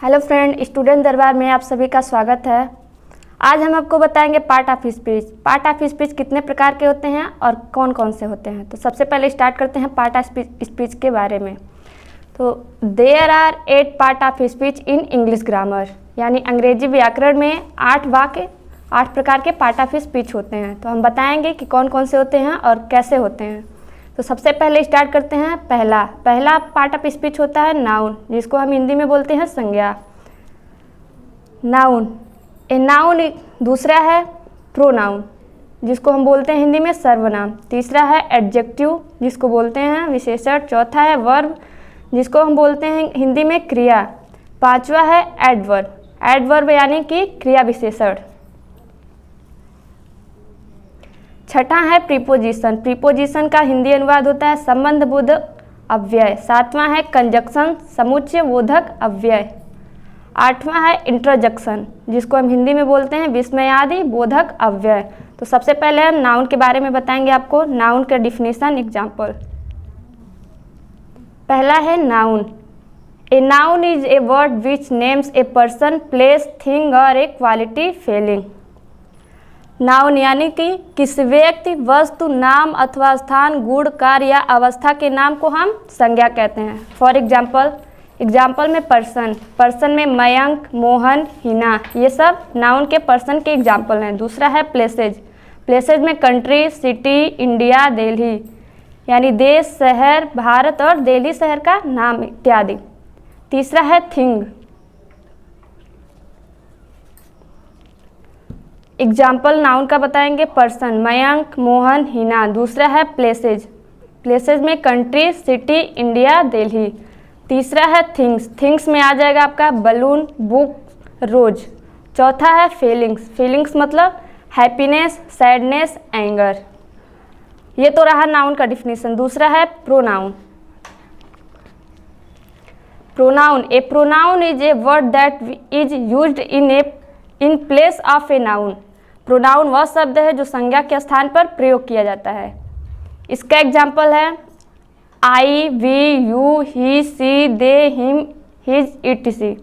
Hello friend, student दरबार में आप सभी का स्वागत है। आज हम आपको बताएंगे part of speech. Part of speech कितने प्रकार के होते हैं और कौन कौन से होते हैं। तो सबसे पहले स्टार्ट करते हैं पार्ट ऑफ स्पीच के बारे में। तो there are 8 part of speech in English grammar, यानी अंग्रेजी व्याकरण में 8 प्रकार के पार्ट ऑफ स्पीच होते हैं। तो हम बताएंगे कि कौन कौन से होते हैं और कैसे होते हैं। तो सबसे पहले स्टार्ट करते हैं। पहला पार्ट ऑफ स्पीच होता है नाउन, जिसको हम हिंदी में बोलते हैं संज्ञा। Noun noun. दूसरा है प्रोनाउन, जिसको हम बोलते हैं हिंदी में सर्वनाम। तीसरा है एडजेक्टिव, जिसको बोलते हैं विशेषण। चौथा है वर्ब, जिसको हम बोलते हैं हिंदी में क्रिया। पांचवा है एडवर्ब यानी कि क्रिया विशेषण। छठा है प्रीपोजिशन का हिंदी अनुवाद होता है संबंध बोधक अव्यय। सातवां है कंजक्शन, समुच्चय बोधक अव्यय। आठवां है इंटरजेक्शन, जिसको हम हिंदी में बोलते हैं विस्मयादि बोधक अव्यय। तो सबसे पहले हम नाउन के बारे में बताएंगे आपको। नाउन का डिफिनीशन एग्जाम्पल। पहला है noun. A noun is a word which names a person, place, thing और ए क्वालिटी फीलिंग। नाउन यानी कि किसी व्यक्ति, वस्तु, नाम अथवा स्थान, गुण, कार्य या अवस्था के नाम को हम संज्ञा कहते हैं। फॉर एग्जाम्पल में पर्सन में मयंक, मोहन, हिना, ये सब नाउन के पर्सन के एग्जाम्पल हैं। दूसरा है प्लेसेज में कंट्री, सिटी, इंडिया, दिल्ली, यानी देश, शहर, भारत और दिल्ली शहर का नाम इत्यादि। तीसरा है थिंग। एग्जाम्पल नाउन का बताएंगे पर्सन, मयंक, मोहन, हिना। दूसरा है प्लेसेज में कंट्री, सिटी, इंडिया, दिल्ली। तीसरा है थिंग्स में आ जाएगा आपका बलून, बुक, रोज। चौथा है फीलिंग्स मतलब हैप्पीनेस, सैडनेस, एंगर। ये तो रहा नाउन का डिफिनीशन। दूसरा है pronoun. A pronoun is a word that is used in place of a noun. Pronoun वह शब्द है जो संज्ञा के स्थान पर प्रयोग किया जाता है। इसका एग्जाम्पल है I, we, you, he, she, they, him, his, etc।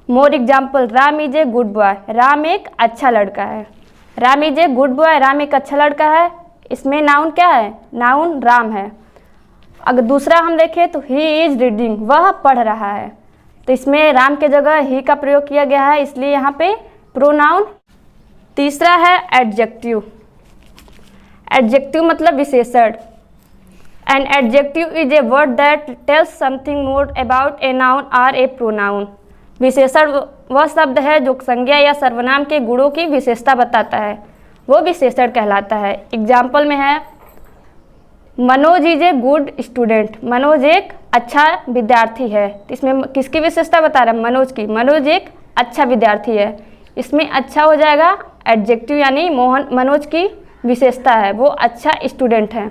More example, Ram is a good boy. Ram एक अच्छा लड़का है। Ram is a good boy, Ram एक अच्छा लड़का है। इसमें नाउन क्या है? नाउन राम है। अगर दूसरा हम देखें तो ही इज रीडिंग, वह पढ़ रहा है। तो इसमें राम के जगह ही का प्रयोग किया गया है, इसलिए यहाँ पे प्रोनाउन। तीसरा है एडजेक्टिव मतलब विशेषण। An adjective is a word that tells something more about a noun or a pronoun। विशेषण वह शब्द है जो संज्ञा या सर्वनाम के गुणों की विशेषता बताता है, वो विशेषण कहलाता है। एग्जाम्पल में है Manoj is a good student. Manoj एक अच्छा विद्यार्थी है। इसमें किसकी विशेषता बता रहा है? मनोज की। मनोज एक अच्छा विद्यार्थी है। इसमें अच्छा हो जाएगा एडजेक्टिव, यानी मनोज की विशेषता है, वो अच्छा स्टूडेंट है।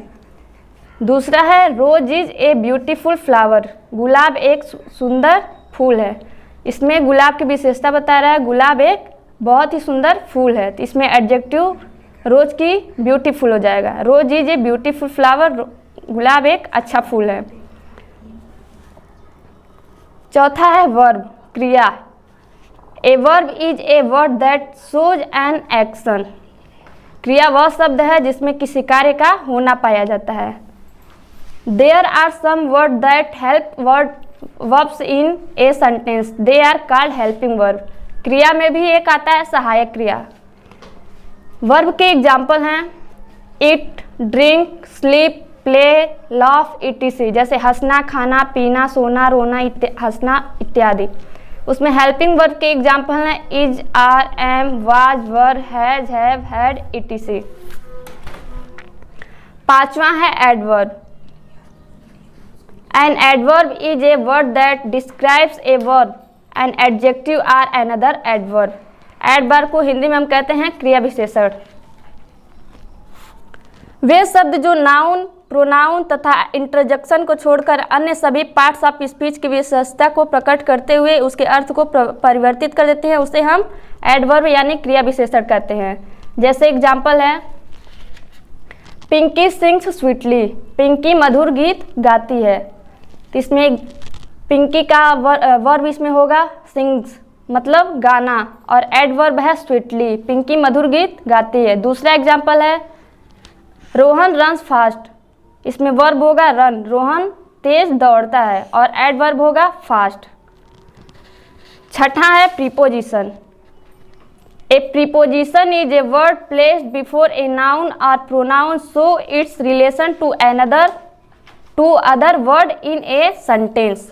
दूसरा है रोज इज ए ब्यूटीफुल फ्लावर। गुलाब एक सुंदर फूल है। इसमें गुलाब की विशेषता बता रहा है, गुलाब एक बहुत ही सुंदर फूल है। तो इसमें एडजेक्टिव रोज की ब्यूटीफुल हो जाएगा। रोज इज ए ब्यूटीफुल फ्लावर, गुलाब एक अच्छा फूल है। चौथा है वर्ब, क्रिया। A verb is a word that shows an action. क्रिया वह शब्द है जिसमें किसी कार्य का होना पाया जाता है। There are some words that help verbs in a sentence. They are called helping verb। क्रिया में भी एक आता है सहायक क्रिया। वर्ब के एग्जाम्पल हैं eat, drink, sleep, play, laugh, etc। जैसे हंसना, खाना, पीना, सोना, रोना, हंसना इत्यादि। उसमें हेल्पिंग वर्ब के एग्जाम्पल हैं is, are, am, was, were, has, have, had, etc। पांचवा है adverb. An adverb is a word that describes a verb, an adjective or another adverb। Adverb को हिंदी में हम कहते हैं क्रिया विशेषण। वे शब्द जो नाउन, प्रोनाउन तथा इंटरजेक्शन को छोड़कर अन्य सभी पार्ट्स ऑफ स्पीच की विशेषता को प्रकट करते हुए उसके अर्थ को परिवर्तित कर देते हैं, उसे हम एडवर्ब यानी क्रिया विशेषण कहते हैं। जैसे एग्जाम्पल है पिंकी सिंग्स स्वीटली। पिंकी मधुर गीत गाती है। तो इसमें पिंकी का वर्ब इसमें होगा सिंग्स, मतलब गाना, और एडवर्ब है स्वीटली, पिंकी मधुर गीत गाती है। दूसरा एग्जाम्पल है रोहन रन्स फास्ट, इसमें वर्ब होगा रन, रोहन तेज दौड़ता है, और एडवर्ब होगा फास्ट। छठा है preposition. A preposition is a word placed before a noun और pronoun so its relation to other word in a sentence.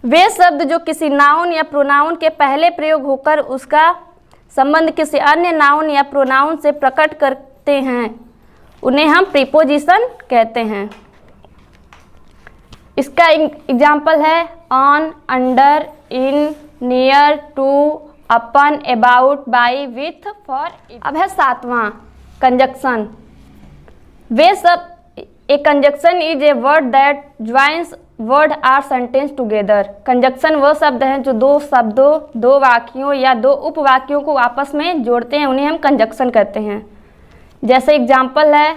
वे शब्द जो किसी नाउन या प्रोनाउन के पहले प्रयोग होकर उसका संबंध किसी अन्य नाउन या प्रोनाउन से प्रकट करते हैं उन्हें हम प्रीपोजिशन कहते हैं। इसका एग्जाम्पल है on, under, in, near, to, upon, about, by, with, for. अब है सातवां कंजक्शन। वे सब a conjunction is a word that joins word or sentence together. Conjunction वह शब्द हैं जो दो शब्दों, दो वाक्यों या दो उपवाक्यों को आपस में जोड़ते हैं, उन्हें हम कंजक्शन कहते हैं। जैसे एग्जाम्पल है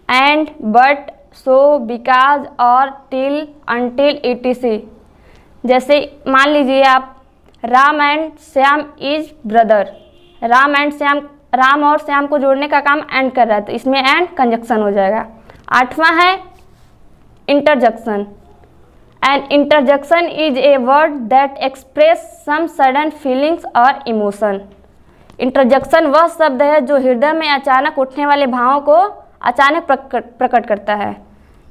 एंड, बट, सो, बिकॉज, और, टिल, अनटिल, etc। जैसे मान लीजिए आप Ram and Shyam is brother, Ram और श्याम को जोड़ने का काम एंड कर रहा है, तो इसमें एंड कंजक्शन हो जाएगा। आठवां है interjection. An interjection is a word that express some sudden feelings और इमोशन। इंटरजक्शन वह शब्द है जो हृदय में अचानक उठने वाले भावों को अचानक प्रकट करता है।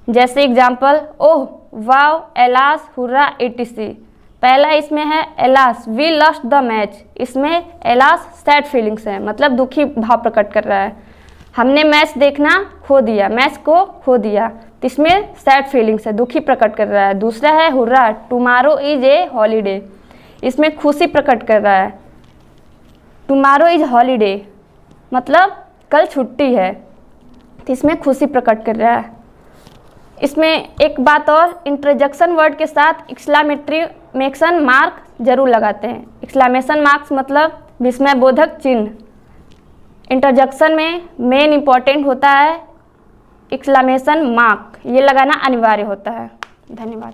जैसे example oh, wow, alas, hurrah, etc। पहला इसमें है alas, we lost the match, इसमें एलास सैड फीलिंग्स है, मतलब दुखी भाव प्रकट कर रहा है। हमने मैच देखना खो दिया, मैच को खो दिया, तो इसमें सैड फीलिंग्स है, दुखी प्रकट कर रहा है। दूसरा है hurrah, tomorrow is a holiday, इसमें खुशी प्रकट कर रहा है। टुमारो इज हॉलीडे मतलब कल छुट्टी है, तो इसमें खुशी प्रकट कर रहा है। इसमें एक बात और, इंटरजेक्शन वर्ड के साथ एक्सक्लेमेशन मार्क जरूर लगाते हैं। एक्सक्लेमेशन मार्क्स मतलब विस्मयबोधक चिन्ह। इंटरजेक्शन में मेन इंपॉर्टेंट होता है एक्सक्लेमेशन मार्क, ये लगाना अनिवार्य होता है। धन्यवाद।